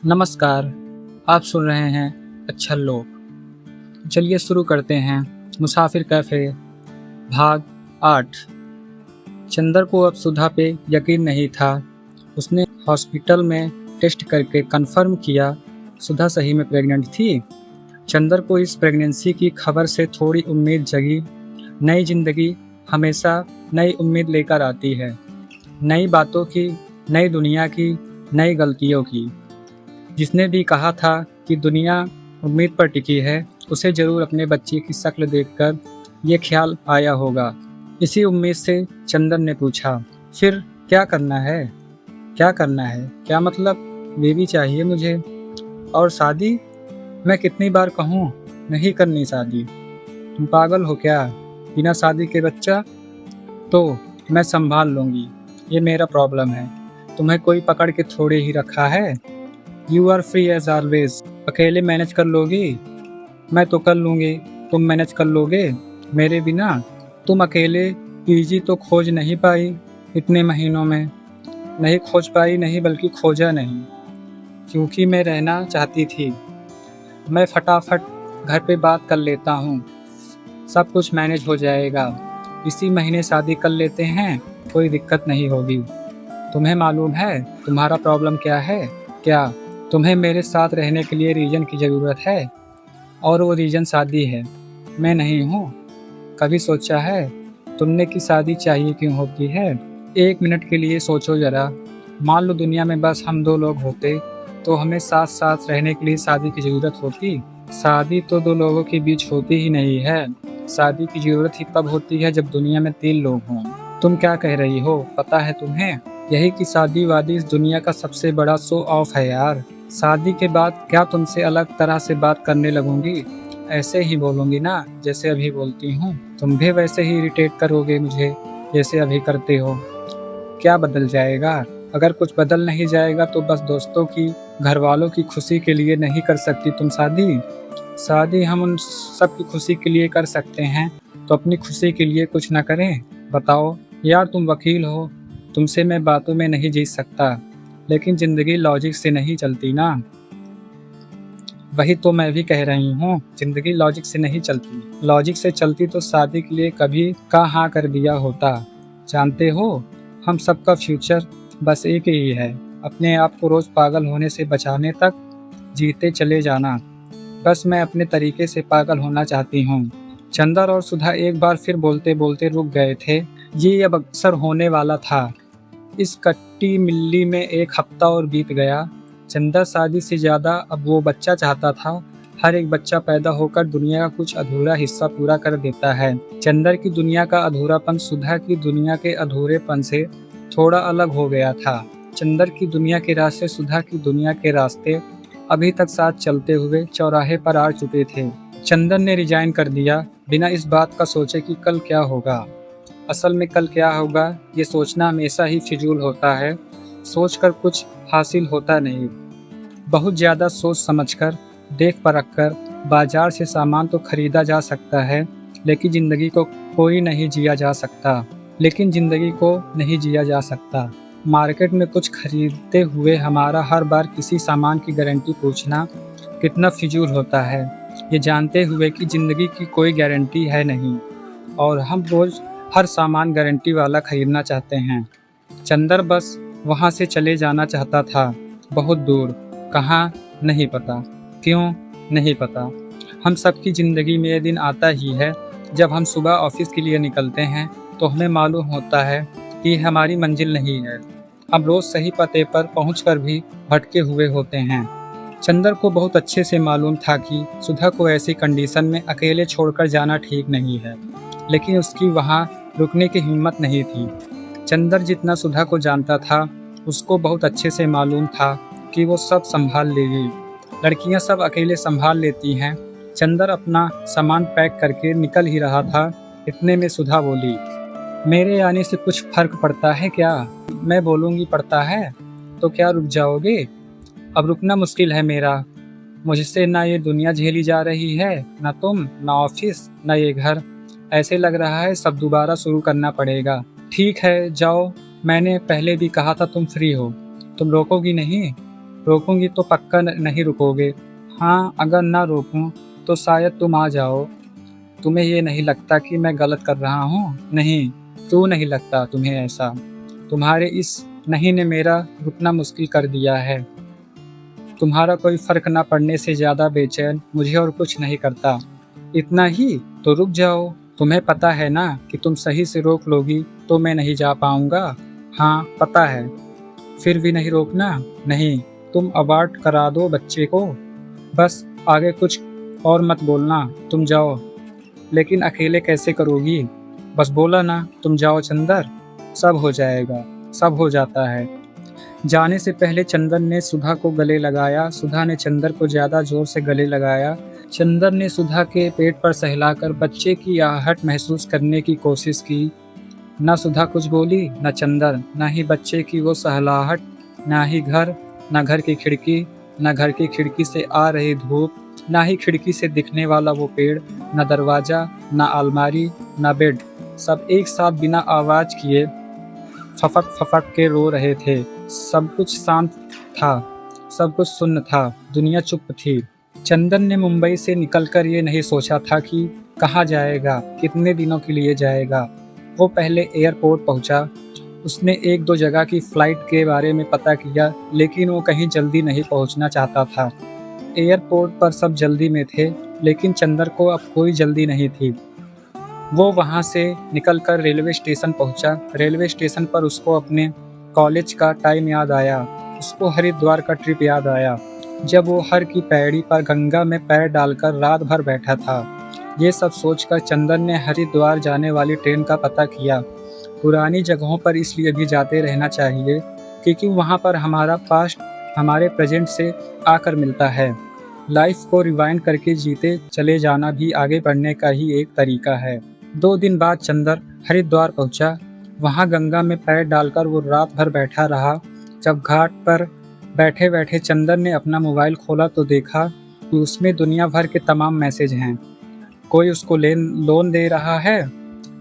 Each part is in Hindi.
नमस्कार, आप सुन रहे हैं अच्छा लोग। चलिए शुरू करते हैं मुसाफिर कैफ़े भाग 8। चंदर को अब सुधा पे यकीन नहीं था। उसने हॉस्पिटल में टेस्ट करके कंफर्म किया सुधा सही में प्रेग्नेंट थी। चंदर को इस प्रेगनेंसी की खबर से थोड़ी उम्मीद जगी। नई ज़िंदगी हमेशा नई उम्मीद लेकर आती है, नई बातों की, नई दुनिया की, नई गलतियों की। जिसने भी कहा था कि दुनिया उम्मीद पर टिकी है, उसे ज़रूर अपने बच्चे की शक्ल देखकर ये ख्याल आया होगा। इसी उम्मीद से चंदन ने पूछा, फिर क्या करना है? क्या करना है? क्या मतलब? बेबी चाहिए मुझे। और शादी? मैं कितनी बार कहूँ नहीं करनी शादी। तुम पागल हो क्या? बिना शादी के बच्चा? तो मैं संभाल लूँगी, ये मेरा प्रॉब्लम है। तुम्हें कोई पकड़ के थोड़े ही रखा है। You are free as always. अकेले मैनेज कर लोगी? मैं तो कर लूँगी, तुम मैनेज कर लोगे मेरे बिना? तुम अकेले पीजी तो खोज नहीं पाई इतने महीनों में। नहीं खोज पाई, नहीं बल्कि खोजा नहीं, क्योंकि मैं रहना चाहती थी। मैं फटाफट घर पे बात कर लेता हूँ, सब कुछ मैनेज हो जाएगा। इसी महीने शादी कर लेते हैं, कोई दिक्कत नहीं होगी। तुम्हें मालूम है तुम्हारा प्रॉब्लम क्या है? क्या तुम्हें मेरे साथ रहने के लिए रीज़न की ज़रूरत है? और वो रीज़न शादी है। मैं नहीं हूँ। कभी सोचा है तुमने कि शादी चाहिए क्यों होती है? एक मिनट के लिए सोचो ज़रा। मान लो दुनिया में बस हम दो लोग होते, तो हमें साथ साथ रहने के लिए शादी की ज़रूरत होती? शादी तो दो लोगों के बीच होती ही नहीं है। शादी की ज़रूरत ही तब होती है जब दुनिया में 3 लोग हों। तुम क्या कह रही हो पता है तुम्हें? यही कि शादी वादी इस दुनिया का सबसे बड़ा शो ऑफ है यार। शादी के बाद क्या तुमसे अलग तरह से बात करने लगूंगी? ऐसे ही बोलूंगी ना जैसे अभी बोलती हूँ। तुम भी वैसे ही इरिटेट करोगे मुझे जैसे अभी करते हो। क्या बदल जाएगा? अगर कुछ बदल नहीं जाएगा तो बस दोस्तों की, घर वालों की खुशी के लिए नहीं कर सकती तुम शादी? शादी हम उन सब की खुशी के लिए कर सकते हैं, तो अपनी खुशी के लिए कुछ ना करें? बताओ यार, तुम वकील हो, तुमसे मैं बातों में नहीं जीत सकता, लेकिन ज़िंदगी लॉजिक से नहीं चलती ना। वही तो मैं भी कह रही हूँ, ज़िंदगी लॉजिक से नहीं चलती। लॉजिक से चलती तो शादी के लिए कभी का हाँ कर दिया होता। जानते हो, हम सबका फ्यूचर बस एक ही है, अपने आप को रोज़ पागल होने से बचाने तक जीते चले जाना। बस मैं अपने तरीके से पागल होना चाहती हूँ। चंदर और सुधा एक बार फिर बोलते बोलते रुक गए थे। ये अब अक्सर होने वाला था। इस कट्टी मिल्ली में एक हफ्ता और बीत गया। चंदर शादी से ज़्यादा अब वो बच्चा चाहता था। हर एक बच्चा पैदा होकर दुनिया का कुछ अधूरा हिस्सा पूरा कर देता है। चंदर की दुनिया का अधूरापन सुधा की दुनिया के अधूरेपन से थोड़ा अलग हो गया था। चंदर की दुनिया के रास्ते सुधा की दुनिया के रास्ते अभी तक साथ चलते हुए चौराहे पर आ चुके थे। चंदन ने रिजाइन कर दिया, बिना इस बात का सोचे कि कल क्या होगा। असल में कल क्या होगा ये सोचना हमेशा ही फिजूल होता है। सोचकर कुछ हासिल होता नहीं। बहुत ज़्यादा सोच समझकर, देख परख कर बाजार से सामान तो खरीदा जा सकता है, लेकिन ज़िंदगी को कोई नहीं जिया जा सकता। मार्केट में कुछ खरीदते हुए हमारा हर बार किसी सामान की गारंटी पूछना कितना फिजूल होता है, ये जानते हुए कि ज़िंदगी की कोई गारंटी है नहीं और हम रोज़ हर सामान गारंटी वाला खरीदना चाहते हैं। चंदर बस वहाँ से चले जाना चाहता था, बहुत दूर, कहाँ नहीं पता, क्यों नहीं पता। हम सबकी ज़िंदगी में ये दिन आता ही है जब हम सुबह ऑफिस के लिए निकलते हैं तो हमें मालूम होता है कि ये हमारी मंजिल नहीं है। हम रोज़ सही पते पर पहुंचकर भी भटके हुए होते हैं। चंदर को बहुत अच्छे से मालूम था कि सुधा को ऐसी कंडीशन में अकेले छोड़कर जाना ठीक नहीं है, लेकिन उसकी वहाँ रुकने की हिम्मत नहीं थी। चंदर जितना सुधा को जानता था, उसको बहुत अच्छे से मालूम था कि वो सब संभाल लेगी। लड़कियां सब अकेले संभाल लेती हैं। चंदर अपना सामान पैक करके निकल ही रहा था, इतने में सुधा बोली, मेरे आने से कुछ फ़र्क पड़ता है क्या? मैं बोलूँगी पड़ता है, तो क्या रुक जाओगे? अब रुकना मुश्किल है मेरा। मुझसे ना ये दुनिया झेली जा रही है, ना तुम, ना ऑफिस, ना ये घर। ऐसे लग रहा है सब दोबारा शुरू करना पड़ेगा। ठीक है जाओ, मैंने पहले भी कहा था तुम फ्री हो, तुम रोकोगी नहीं? रोकूंगी तो पक्का नहीं रुकोगे। हाँ, अगर ना रोकूं तो शायद तुम आ जाओ। तुम्हें ये नहीं लगता कि मैं गलत कर रहा हूँ? नहीं, क्यों नहीं लगता तुम्हें ऐसा? तुम्हारे इस नहीं ने मेरा रुकना मुश्किल कर दिया है। तुम्हारा कोई फ़र्क ना पड़ने से ज़्यादा बेचैन मुझे और कुछ नहीं करता। इतना ही? तो रुक जाओ। तुम्हें पता है ना कि तुम सही से रोक लोगी तो मैं नहीं जा पाऊँगा। हाँ, पता है। फिर भी नहीं रोकना? नहीं, तुम अबॉर्ट करा दो बच्चे को। बस आगे कुछ और मत बोलना, तुम जाओ। लेकिन अकेले कैसे करोगी? बस बोला ना, तुम जाओ चंदर, सब हो जाएगा। सब हो जाता है। जाने से पहले चंदन ने सुधा को गले लगाया। सुधा ने चंदर को ज़्यादा जोर से गले लगाया। चंदर ने सुधा के पेट पर सहलाकर बच्चे की आहट महसूस करने की कोशिश की। न सुधा कुछ बोली, न चंदर, न ही बच्चे की वो सहलाहट, न ही घर, न घर की खिड़की, न घर की खिड़की से आ रही धूप, न ही खिड़की से दिखने वाला वो पेड़, न दरवाज़ा, न अलमारी, न बेड। सब एक साथ बिना आवाज़ किए फफक फफक के रो रहे थे। सब कुछ शांत था, सब कुछ शून्य था, दुनिया चुप थी। चंदन ने मुंबई से निकलकर ये नहीं सोचा था कि कहाँ जाएगा, कितने दिनों के लिए जाएगा। वो पहले एयरपोर्ट पहुंचा। उसने एक दो जगह की फ़्लाइट के बारे में पता किया, लेकिन वो कहीं जल्दी नहीं पहुंचना चाहता था। एयरपोर्ट पर सब जल्दी में थे, लेकिन चंदर को अब कोई जल्दी नहीं थी। वो वहाँ से निकलकर रेलवे स्टेशन पहुँचा। रेलवे स्टेशन पर उसको अपने कॉलेज का टाइम याद आया। उसको हरिद्वार का ट्रिप याद आया, जब वो हर की पैड़ी पर गंगा में पैर डालकर रात भर बैठा था। ये सब सोचकर चंदन ने हरिद्वार जाने वाली ट्रेन का पता किया। पुरानी जगहों पर इसलिए भी जाते रहना चाहिए क्योंकि वहाँ पर हमारा पास्ट हमारे प्रेजेंट से आकर मिलता है। लाइफ को रिवाइंड करके जीते चले जाना भी आगे बढ़ने का ही एक तरीका है। 2 दिन बाद चंदर हरिद्वार पहुंचा। वहां गंगा में पैर डालकर वो रात भर बैठा रहा। जब घाट पर बैठे बैठे चंदर ने अपना मोबाइल खोला तो देखा कि उसमें दुनिया भर के तमाम मैसेज हैं। कोई उसको लोन दे रहा है,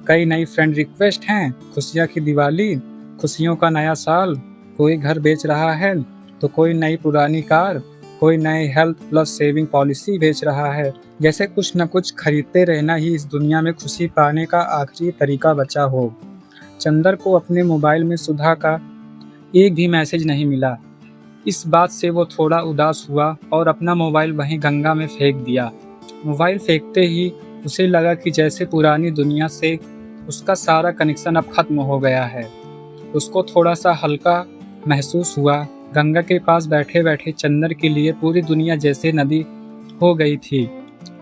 कई नई फ्रेंड रिक्वेस्ट हैं, खुशियाँ की दिवाली, खुशियों का नया साल, कोई घर बेच रहा है तो कोई नई पुरानी कार, कोई नई हेल्थ प्लस सेविंग पॉलिसी बेच रहा है। जैसे कुछ न कुछ खरीदते रहना ही इस दुनिया में खुशी पाने का आखिरी तरीका बचा हो। चंदर को अपने मोबाइल में सुधा का एक भी मैसेज नहीं मिला। इस बात से वो थोड़ा उदास हुआ और अपना मोबाइल वहीं गंगा में फेंक दिया। मोबाइल फेंकते ही उसे लगा कि जैसे पुरानी दुनिया से उसका सारा कनेक्शन अब खत्म हो गया है। उसको थोड़ा सा हल्का महसूस हुआ। गंगा के पास बैठे बैठे चंदर के लिए पूरी दुनिया जैसे नदी हो गई थी।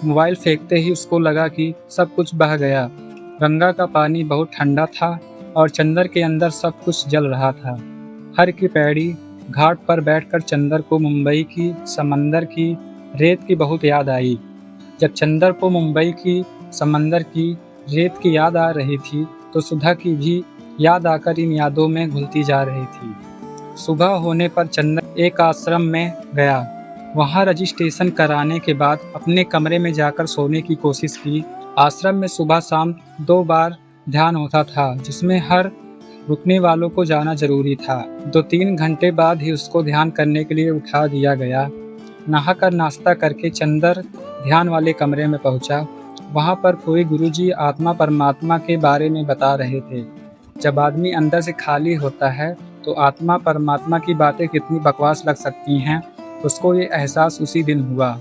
मोबाइल फेंकते ही उसको लगा कि सब कुछ बह गया। गंगा का पानी बहुत ठंडा था और चंदर के अंदर सब कुछ जल रहा था। हर की पैड़ी घाट पर बैठकर चंदर को मुंबई की समंदर की रेत की बहुत याद आई। जब चंदर को मुंबई की समंदर की रेत की याद आ रही थी तो सुधा की भी याद आकर इन यादों में घुलती जा रही थी। सुबह होने पर चंदर एक आश्रम में गया। वहाँ रजिस्ट्रेशन कराने के बाद अपने कमरे में जाकर सोने की कोशिश की। आश्रम में सुबह शाम 2 बार ध्यान होता था, जिसमें हर रुकने वालों को जाना जरूरी था। 2-3 घंटे बाद ही उसको ध्यान करने के लिए उठा दिया गया। नहाकर नाश्ता करके चंदर ध्यान वाले कमरे में पहुंचा। वहाँ पर कोई गुरुजी आत्मा परमात्मा के बारे में बता रहे थे। जब आदमी अंदर से खाली होता है तो आत्मा परमात्मा की बातें कितनी बकवास लग सकती हैं, उसको ये एहसास उसी दिन हुआ।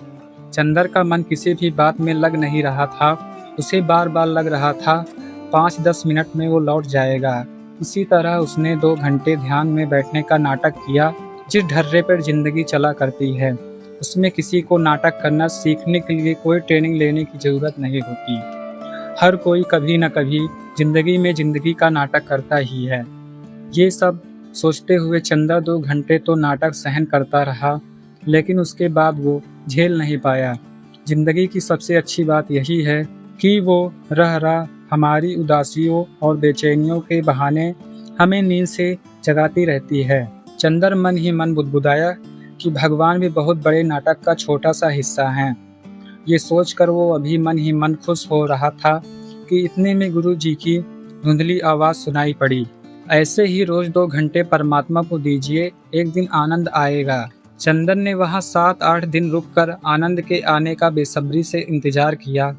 चंदर का मन किसी भी बात में लग नहीं रहा था। उसे बार बार लग रहा था 5-10 मिनट में वो लौट जाएगा। इसी तरह उसने 2 घंटे ध्यान में बैठने का नाटक किया। जिस ढर्रे पर जिंदगी चला करती है, उसमें किसी को नाटक करना सीखने के लिए कोई ट्रेनिंग लेने की ज़रूरत नहीं होती। हर कोई कभी न कभी जिंदगी में जिंदगी का नाटक करता ही है। ये सब सोचते हुए चंदर 2 घंटे तो नाटक सहन करता रहा, लेकिन उसके बाद वो झेल नहीं पाया। जिंदगी की सबसे अच्छी बात यही है कि वो रह हमारी उदासियों और बेचैनियों के बहाने हमें नींद से जगाती रहती है। चंदर मन ही मन बुदबुदाया कि भगवान भी बहुत बड़े नाटक का छोटा सा हिस्सा हैं। ये सोचकर वो अभी मन ही मन खुश हो रहा था कि इतने में गुरु जी की धुंधली आवाज़ सुनाई पड़ी। ऐसे ही रोज़ 2 घंटे परमात्मा को दीजिए, एक दिन आनंद आएगा। चंदन ने वहां 7-8 दिन रुककर आनंद के आने का बेसब्री से इंतजार किया।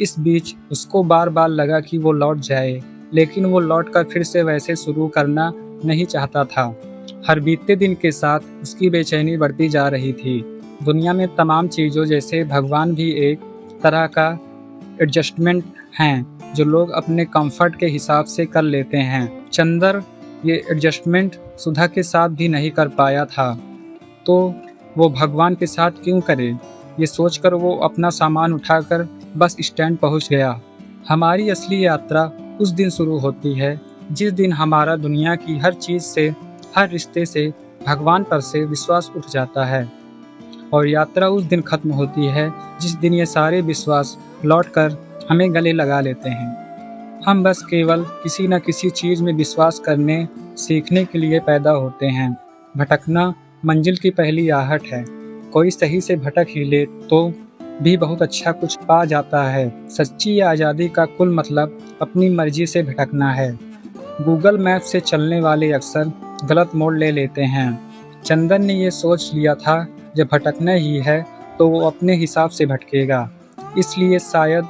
इस बीच उसको बार बार लगा कि वो लौट जाए, लेकिन वो लौटकर फिर से वैसे शुरू करना नहीं चाहता था। हर बीतते दिन के साथ उसकी बेचैनी बढ़ती जा रही थी। दुनिया में तमाम चीज़ों जैसे भगवान भी एक तरह का एडजस्टमेंट हैं जो लोग अपने कंफर्ट के हिसाब से कर लेते हैं। चंदर ये एडजस्टमेंट सुधा के साथ भी नहीं कर पाया था, तो वो भगवान के साथ क्यों करे? ये सोचकर वो अपना सामान उठाकर बस स्टैंड पहुंच गया। हमारी असली यात्रा उस दिन शुरू होती है जिस दिन हमारा दुनिया की हर चीज़ से, हर रिश्ते से, भगवान पर से विश्वास उठ जाता है। और यात्रा उस दिन खत्म होती है जिस दिन ये सारे विश्वास लौटकर हमें गले लगा लेते हैं। हम बस केवल किसी न किसी चीज़ में विश्वास करने सीखने के लिए पैदा होते हैं। भटकना मंजिल की पहली आहट है। कोई सही से भटक ही ले तो भी बहुत अच्छा कुछ पा जाता है। सच्ची आज़ादी का कुल मतलब अपनी मर्जी से भटकना है। गूगल मैप से चलने वाले अक्सर गलत मोड़ ले लेते हैं। चंदन ने ये सोच लिया था जब भटकना ही है तो वो अपने हिसाब से भटकेगा। इसलिए शायद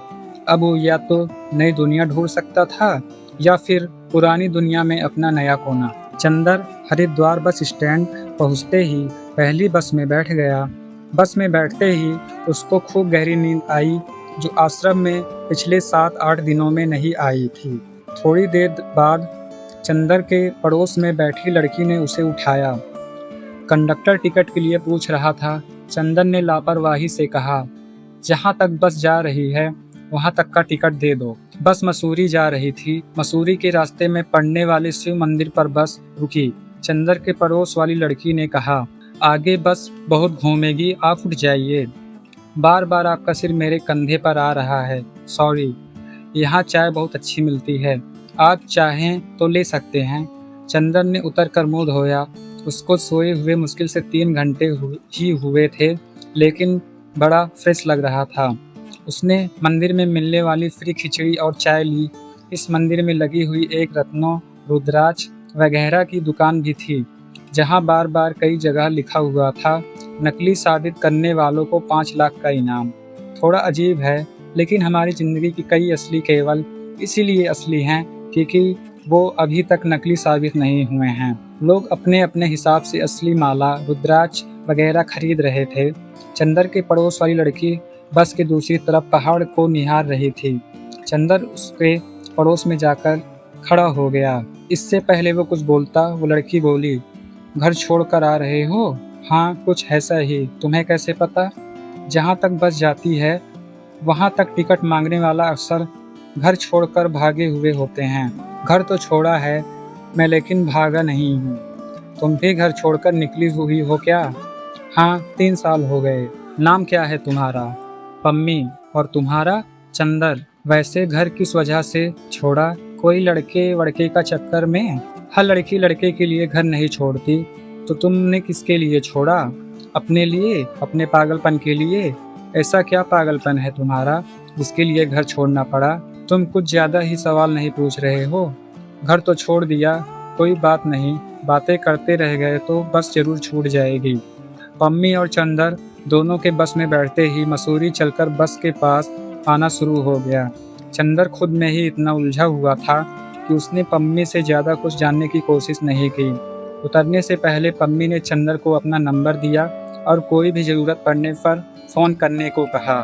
अब वो या तो नई दुनिया ढूंढ सकता था या फिर पुरानी दुनिया में अपना नया कोना। चंदर हरिद्वार बस स्टैंड पहुंचते ही पहली बस में बैठ गया। बस में बैठते ही उसको खूब गहरी नींद आई जो आश्रम में पिछले 7-8 दिनों में नहीं आई थी। थोड़ी देर बाद चंदर के पड़ोस में बैठी लड़की ने उसे उठाया। कंडक्टर टिकट के लिए पूछ रहा था। चंदन ने लापरवाही से कहा, जहाँ तक बस जा रही है वहाँ तक का टिकट दे दो। बस मसूरी जा रही थी। मसूरी के रास्ते में पड़ने वाले शिव मंदिर पर बस रुकी। चंदर के पड़ोस वाली लड़की ने कहा, आगे बस बहुत घूमेगी, आप उठ जाइए। बार बार आपका सिर मेरे कंधे पर आ रहा है। सॉरी। यहाँ चाय बहुत अच्छी मिलती है, आप चाहें तो ले सकते हैं। चंदन ने उतर कर मुँह धोया। उसको सोए हुए मुश्किल से 3 घंटे ही हुए थे, लेकिन बड़ा फ्रेश लग रहा था। उसने मंदिर में मिलने वाली फ्री खिचड़ी और चाय ली। इस मंदिर में लगी हुई एक रत्नों, रुद्राक्ष वगैरह की दुकान भी थी, जहां बार बार कई जगह लिखा हुआ था, नकली साबित करने वालों को 5 लाख का इनाम। थोड़ा अजीब है, लेकिन हमारी ज़िंदगी की कई असली केवल इसीलिए असली हैं क्योंकि वो अभी तक नकली साबित नहीं हुए हैं। लोग अपने अपने हिसाब से असली माला, रुद्राक्ष वगैरह खरीद रहे थे। चंदर के पड़ोस वाली लड़की बस के दूसरी तरफ पहाड़ को निहार रही थी। चंदर उसके पड़ोस में जाकर खड़ा हो गया। इससे पहले वो कुछ बोलता, वो लड़की बोली, घर छोड़कर आ रहे हो? हाँ, कुछ ऐसा ही। तुम्हें कैसे पता? जहाँ तक बस जाती है वहाँ तक टिकट मांगने वाला अक्सर घर छोड़कर भागे हुए होते हैं। घर तो छोड़ा है मैं, लेकिन भागा नहीं हूँ। तुम भी घर छोड़कर निकली हुई हो क्या? हाँ, 3 साल हो गए। नाम क्या है तुम्हारा? पम्मी। और तुम्हारा? चंदर। वैसे घर किस वजह से छोड़ा? कोई लड़के वड़के का चक्कर में? हर लड़की लड़के के लिए घर नहीं छोड़ती, तो तुमने किसके लिए छोड़ा? अपने लिए, अपने पागलपन के लिए? ऐसा क्या पागलपन है तुम्हारा जिसके लिए घर छोड़ना पड़ा? तुम कुछ ज़्यादा ही सवाल नहीं पूछ रहे हो? घर तो छोड़ दिया, कोई बात नहीं, बातें करते रह गए तो बस जरूर छूट जाएगी। पम्मी और चंदर दोनों के बस में बैठते ही मसूरी चलकर बस के पास आना शुरू हो गया। चंदर खुद में ही इतना उलझा हुआ था कि उसने पम्मी से ज़्यादा कुछ जानने की कोशिश नहीं की। उतरने से पहले पम्मी ने चंदर को अपना नंबर दिया और कोई भी ज़रूरत पड़ने पर फ़ोन करने को कहा।